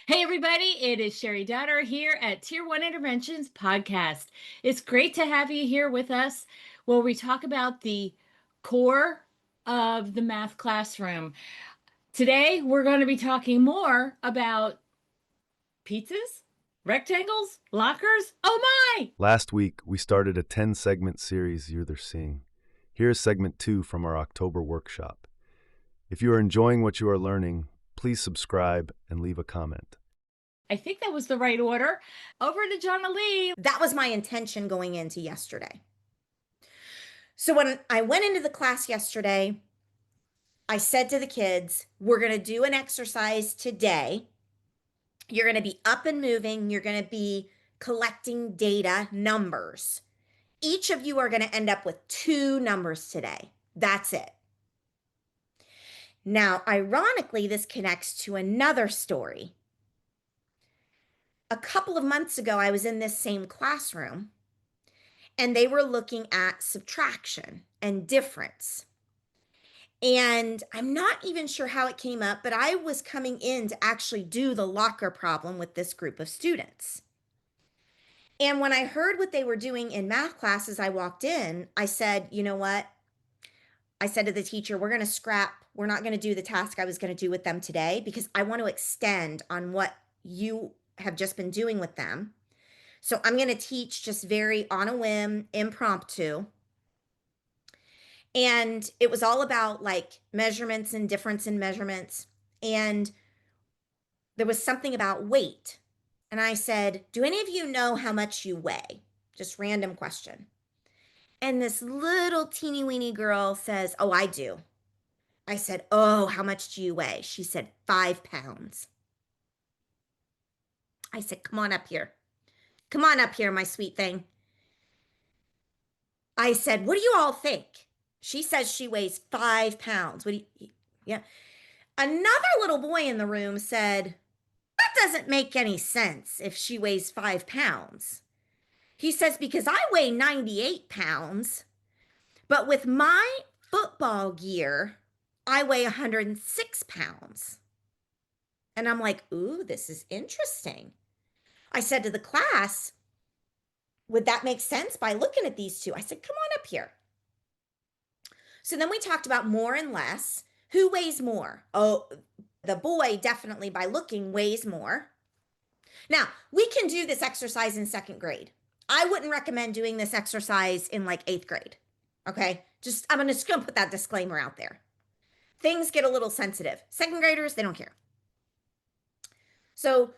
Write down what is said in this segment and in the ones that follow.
Hey, everybody, it is Sherry Downer here at Tier 1 Interventions Podcast. It's great to have you here with us where we talk about the core of the math classroom. Today, we're going to be talking more about pizzas, rectangles, lockers. Oh my! Last week, we started a 10-segment series you're seeing. Here's segment 2 from our October workshop. If you are enjoying what you are learning, please subscribe and leave a comment. I think that was the right order. Over to John Lee. That was my intention going into yesterday. So when I went into the class yesterday, I said to the kids, we're going to do an exercise today. You're going to be up and moving. You're going to be collecting data, numbers. Each of you are going to end up with 2 numbers today. That's it. Now, ironically, this connects to another story. A couple of months ago, I was in this same classroom, and they were looking at subtraction and difference. And I'm not even sure how it came up, but I was coming in to actually do the locker problem with this group of students. And when I heard what they were doing in math classes, I walked in, I said, you know what? I said to the teacher, we're going to scrap. We're not going to do the task I was going to do with them today because I want to extend on what you have just been doing with them. So I'm going to teach just very on a whim, impromptu. And it was all about like measurements and difference in measurements. And there was something about weight. And I said, do any of you know how much you weigh? Just random question. And this little teeny weeny girl says, oh, I do. I said, oh, how much do you weigh? She said, 5 pounds. I said, come on up here. Come on up here, my sweet thing. I said, what do you all think? She says she weighs 5 pounds. What do you, yeah. Another little boy in the room said, that doesn't make any sense if she weighs 5 pounds. He says, because I weigh 98 pounds, but with my football gear, I weigh 106 pounds. And I'm like, ooh, this is interesting. I said to the class, would that make sense by looking at these two? I said, come on up here. So then we talked about more and less. Who weighs more? Oh, the boy definitely by looking weighs more. Now, we can do this exercise in 2nd grade. I wouldn't recommend doing this exercise in like 8th grade. Okay? I'm just going to put that disclaimer out there. Things get a little sensitive. 2nd graders, they don't care. So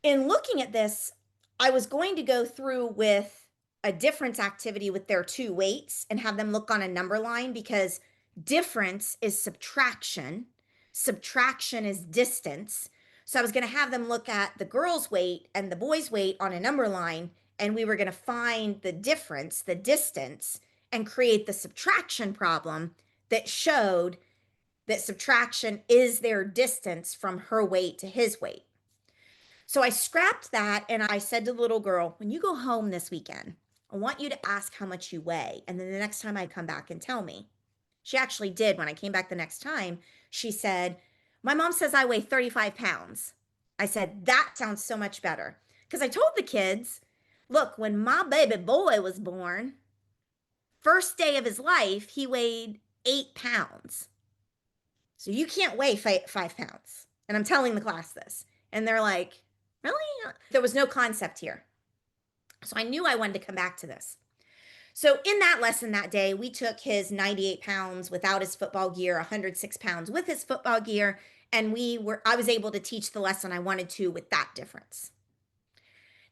in looking at this, I was going to go through with a difference activity with their 2 weights and have them look on a number line because difference is subtraction. Subtraction is distance. So I was going to have them look at the girl's weight and the boy's weight on a number line, and we were going to find the difference, the distance, and create the subtraction problem that showed that subtraction is their distance from her weight to his weight. So I scrapped that and I said to the little girl, when you go home this weekend, I want you to ask how much you weigh. And then the next time I come back and tell me. She actually did. When I came back the next time, she said, my mom says I weigh 35 pounds. I said, that sounds so much better. Because I told the kids, look, when my baby boy was born, first day of his life, he weighed 8 pounds. So you can't weigh 5 pounds. And I'm telling the class this. And they're like, really? There was no concept here. So I knew I wanted to come back to this. So in that lesson that day, we took his 98 pounds without his football gear, 106 pounds with his football gear, and I was able to teach the lesson I wanted to with that difference.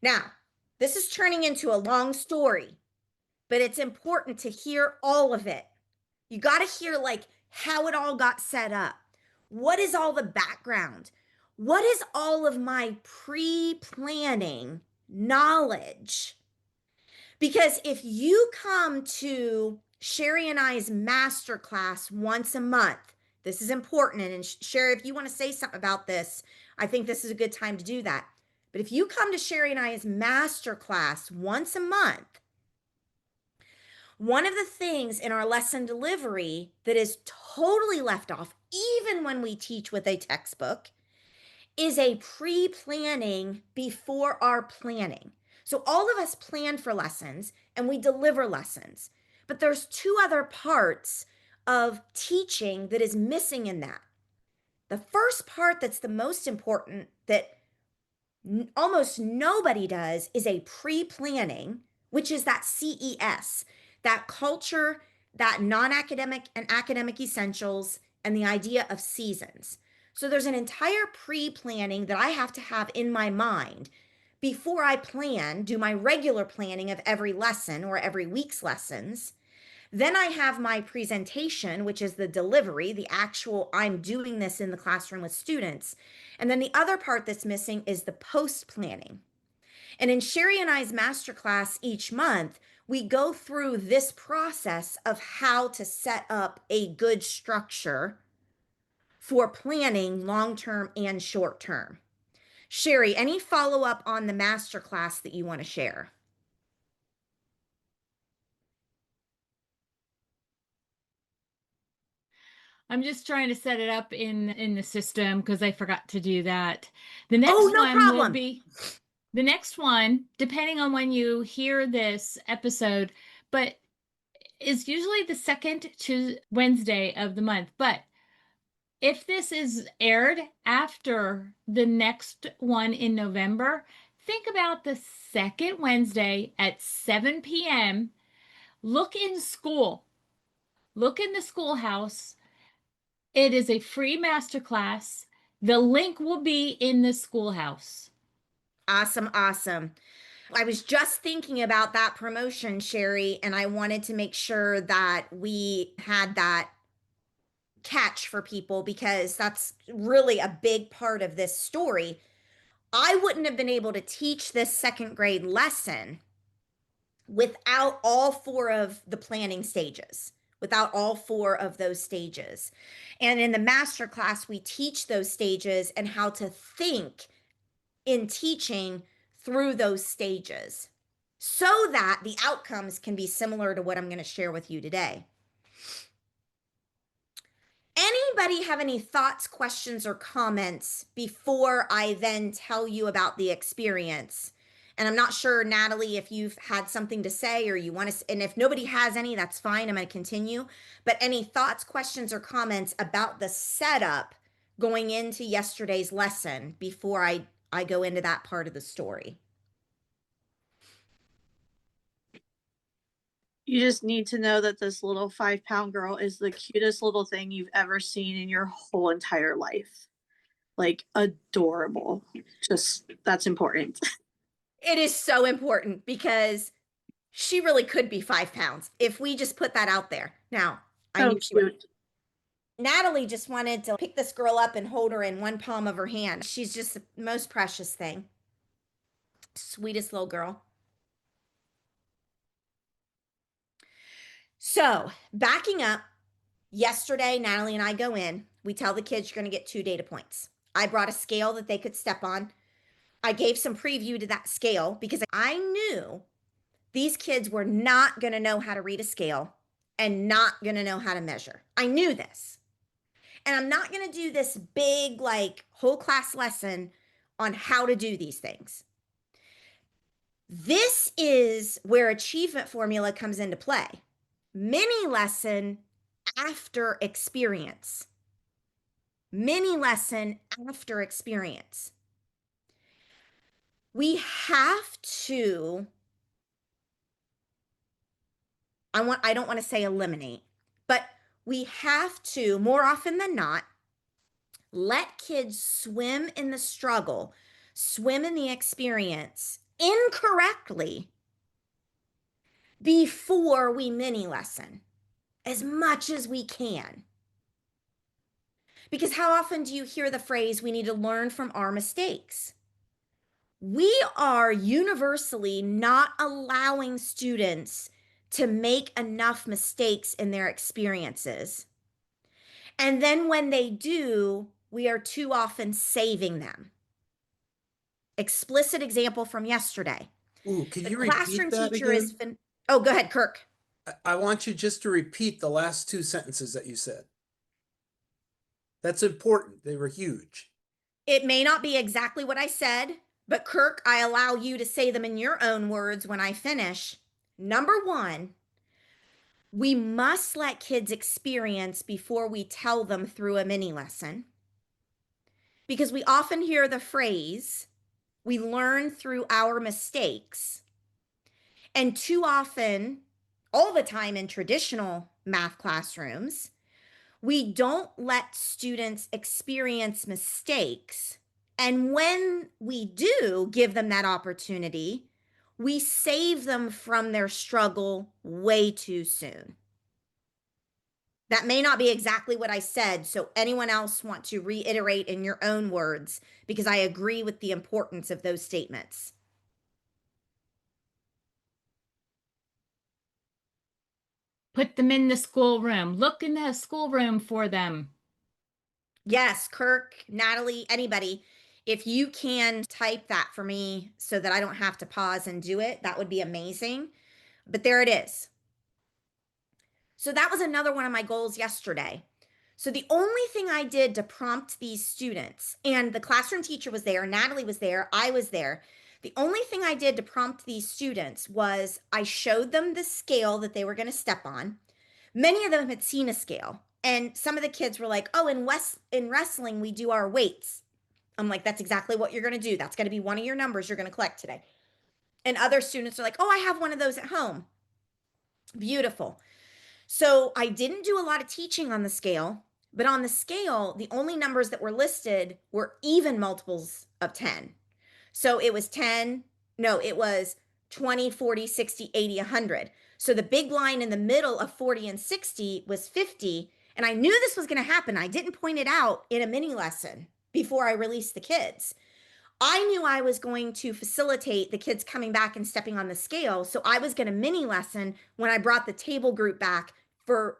Now, this is turning into a long story, but it's important to hear all of it. You got to hear like how it all got set up. What is all the background? What is all of my pre-planning knowledge? Because if you come to Sherry and I's masterclass once a month, this is important. And Sherry, if you want to say something about this, I think this is a good time to do that. But if you come to Sherry and I's masterclass once a month, one of the things in our lesson delivery that is totally left off, even when we teach with a textbook, is a pre-planning before our planning. So all of us plan for lessons and we deliver lessons. But there's two other parts of teaching that is missing in that. The first part that's the most important that almost nobody does is a pre-planning, which is that CES, that culture, that non-academic and academic essentials, and the idea of seasons. So there's an entire pre-planning that I have to have in my mind before I do my regular planning of every lesson or every week's lessons. Then I have my presentation, which is the delivery, the actual, I'm doing this in the classroom with students. And then the other part that's missing is the post planning. And in Sherry and I's masterclass each month, we go through this process of how to set up a good structure for planning long term and short term. Sherry, any follow up on the masterclass that you want to share? I'm just trying to set it up in the system because I forgot to do that. The Oh, next no one will problem. be the next one, depending on when you hear this episode, but is usually the second to Wednesday of the month. But if this is aired after the next one in November, think about the second Wednesday at 7 p.m. Look in school. Look in the schoolhouse. It is a free masterclass. The link will be in the schoolhouse. Awesome, awesome. I was just thinking about that promotion, Sherry, and I wanted to make sure that we had that catch for people because that's really a big part of this story. I wouldn't have been able to teach this second grade lesson without all four of the planning stages, without all four of those stages. And in the master class, we teach those stages and how to think in teaching through those stages so that the outcomes can be similar to what I'm going to share with you today. Anybody have any thoughts, questions, or comments before I then tell you about the experience? And I'm not sure, Natalie, if you've had something to say or you want to, and if nobody has any, that's fine. I'm going to continue. But any thoughts, questions, or comments about the setup going into yesterday's lesson before I go into that part of the story? You just need to know that this little 5-pound girl is the cutest little thing you've ever seen in your whole entire life. Like, adorable. Just, that's important. It is so important because she really could be 5 pounds if we just put that out there. Now, I knew she would. Natalie just wanted to pick this girl up and hold her in one palm of her hand. She's just the most precious thing. Sweetest little girl. So, backing up, yesterday, Natalie and I go in. We tell the kids you're going to get 2 data points. I brought a scale that they could step on. I gave some preview to that scale because I knew these kids were not going to know how to read a scale and not going to know how to measure. I knew this. And I'm not going to do this big, like, whole class lesson on how to do these things. This is where achievement formula comes into play. Mini lesson after experience. Mini lesson after experience. We have to, I don't want to say eliminate, but we have to, more often than not, let kids swim in the struggle, swim in the experience incorrectly before we mini lesson as much as we can. Because how often do you hear the phrase, we need to learn from our mistakes? We are universally not allowing students to make enough mistakes in their experiences. And then when they do, we are too often saving them. Explicit example from yesterday. Ooh, could The you classroom repeat that teacher is again? oh, go ahead, Kirk. I want you just to repeat the last 2 sentences that you said. That's important. They were huge. It may not be exactly what I said, but Kirk, I allow you to say them in your own words when I finish. Number one, we must let kids experience before we tell them through a mini lesson. Because we often hear the phrase, we learn through our mistakes. And too often, all the time in traditional math classrooms, we don't let students experience mistakes. And when we do give them that opportunity, we save them from their struggle way too soon. That may not be exactly what I said, so anyone else want to reiterate in your own words, because I agree with the importance of those statements. Put them in the schoolroom. Look in the schoolroom for them. Yes, Kirk, Natalie, anybody, if you can type that for me so that I don't have to pause and do it, that would be amazing. But there it is. So that was another one of my goals yesterday. So the only thing I did to prompt these students, and the classroom teacher was there, Natalie was there, I was there. The only thing I did to prompt these students was I showed them the scale that they were going to step on. Many of them had seen a scale, and some of the kids were like, "Oh, in wrestling we do our weights." I'm like, "That's exactly what you're going to do. That's going to be one of your numbers you're going to collect today." And other students are like, "Oh, I have one of those at home." Beautiful. So I didn't do a lot of teaching on the scale, but on the scale, the only numbers that were listed were even multiples of 10. So it was 10, no, it was 20, 40, 60, 80, 100. So the big line in the middle of 40 and 60 was 50. And I knew this was going to happen. I didn't point it out in a mini lesson before I released the kids. I knew I was going to facilitate the kids coming back and stepping on the scale. So I was going to mini lesson when I brought the table group back for,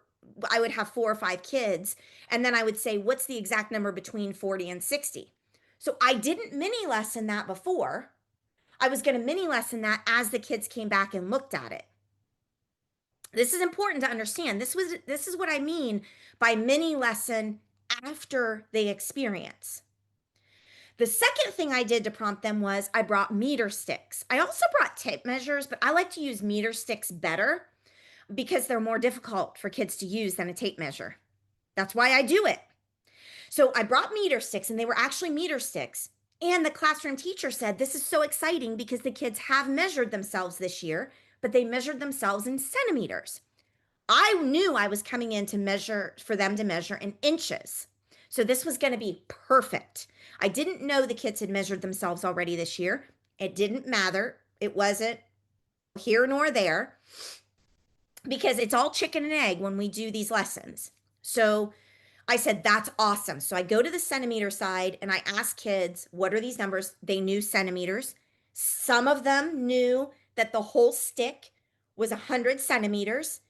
I would have 4 or 5 kids. And then I would say, what's the exact number between 40 and 60? So I didn't mini lesson that before. I was going to mini lesson that as the kids came back and looked at it. This is important to understand. This is what I mean by mini lesson after they experience. The second thing I did to prompt them was I brought meter sticks. I also brought tape measures, but I like to use meter sticks better because they're more difficult for kids to use than a tape measure. That's why I do it. So I brought meter sticks, and they were actually meter sticks. And the classroom teacher said, this is so exciting because the kids have measured themselves this year, but they measured themselves in centimeters. I knew I was coming in to measure, for them to measure in inches. So this was going to be perfect. I didn't know the kids had measured themselves already this year. It didn't matter. It wasn't here nor there because it's all chicken and egg when we do these lessons. So I said, that's awesome. So I go to the centimeter side and I ask kids, what are these numbers? They knew centimeters. Some of them knew that the whole stick was 100 centimeters.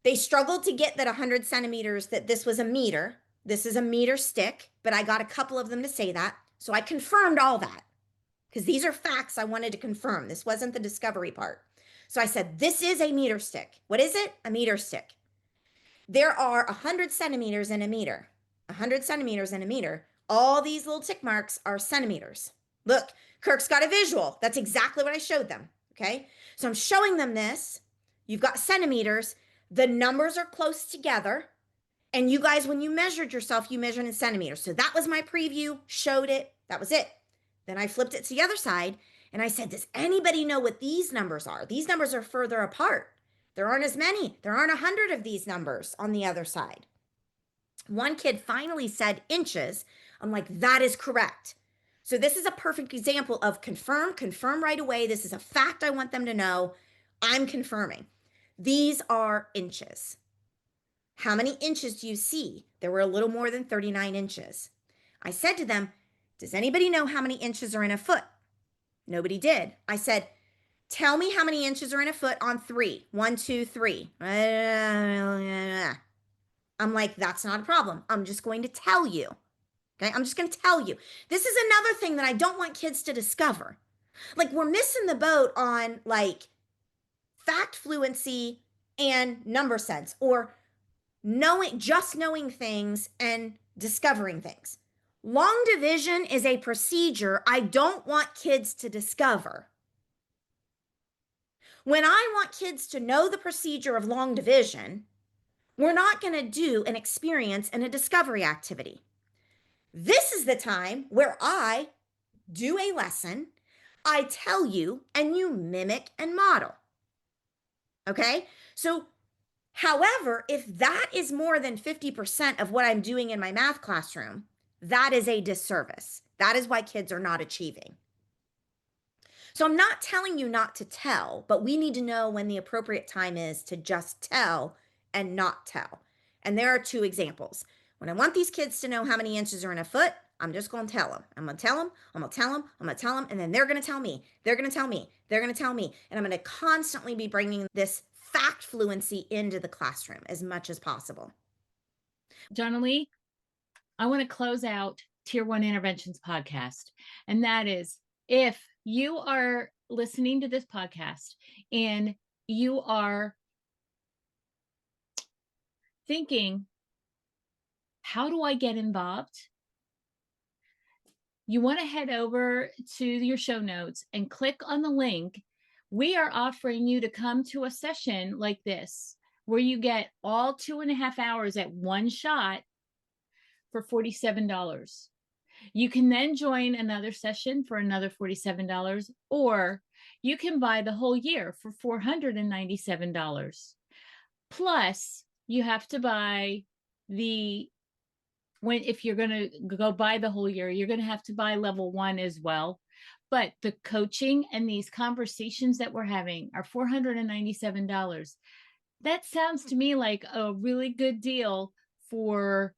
They struggled to get that 100 centimeters, that this was a meter. This is a meter stick, but I got a couple of them to say that. So I confirmed all that because these are facts I wanted to confirm. This wasn't the discovery part. So I said, this is a meter stick. What is it? A meter stick. There are 100 centimeters in a meter. 100 centimeters in a meter. All these little tick marks are centimeters. Look, Kirk's got a visual. That's exactly what I showed them. Okay. So I'm showing them this. You've got centimeters. The numbers are close together. And you guys, when you measured yourself, you measured in centimeters. So that was my preview, showed it. That was it. Then I flipped it to the other side and I said, does anybody know what these numbers are? These numbers are further apart. There aren't as many. There aren't 100 of these numbers on the other side. One kid finally said inches. I'm like, that is correct. So this is a perfect example of confirm right away. This is a fact I want them to know. I'm confirming. These are inches. How many inches do you see? There were a little more than 39 inches. I said to them, does anybody know how many inches are in a foot? Nobody did. I said, tell me how many inches are in a foot on 3. 1, 2, 3. I'm like, that's not a problem. I'm just going to tell you. Okay, I'm just going to tell you. This is another thing that I don't want kids to discover. Like, we're missing the boat on like fact fluency and number sense, or knowing things and discovering things. Long division is a procedure I don't want kids to discover. When I want kids to know the procedure of long division, we're not going to do an experience and a discovery activity. This is the time where I do a lesson, I tell you, and you mimic and model. Okay? So, however, if that is more than 50% of what I'm doing in my math classroom, that is a disservice. That is why kids are not achieving. So I'm not telling you not to tell, but we need to know when the appropriate time is to just tell and not tell. And there are two examples. When I want these kids to know how many inches are in a foot, I'm just going to tell them. I'm going to tell them, I'm going to tell them, I'm going to tell them, and then they're going to tell me. They're going to tell me. They're going to tell me. And I'm going to constantly be bringing this fact fluency into the classroom as much as possible. Jonalee, I want to close out Tier 1 Interventions podcast. And that is, if you are listening to this podcast and you are thinking, how do I get involved? You want to head over to your show notes and click on the link. We are offering you to come to a session like this, where you get all 2.5 hours at one shot for $47. You can then join another session for another $47, or you can buy the whole year for $497. Plus, you have to buy if you're going to go buy the whole year, you're going to have to buy level 1 as well. But the coaching and these conversations that we're having are $497. That sounds to me like a really good deal to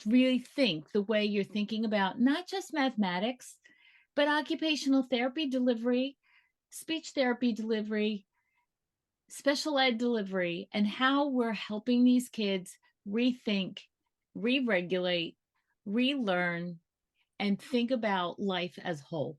really think the way you're thinking about not just mathematics, but occupational therapy delivery, speech therapy delivery, special ed delivery, and how we're helping these kids rethink, re-regulate, relearn, and think about life as whole.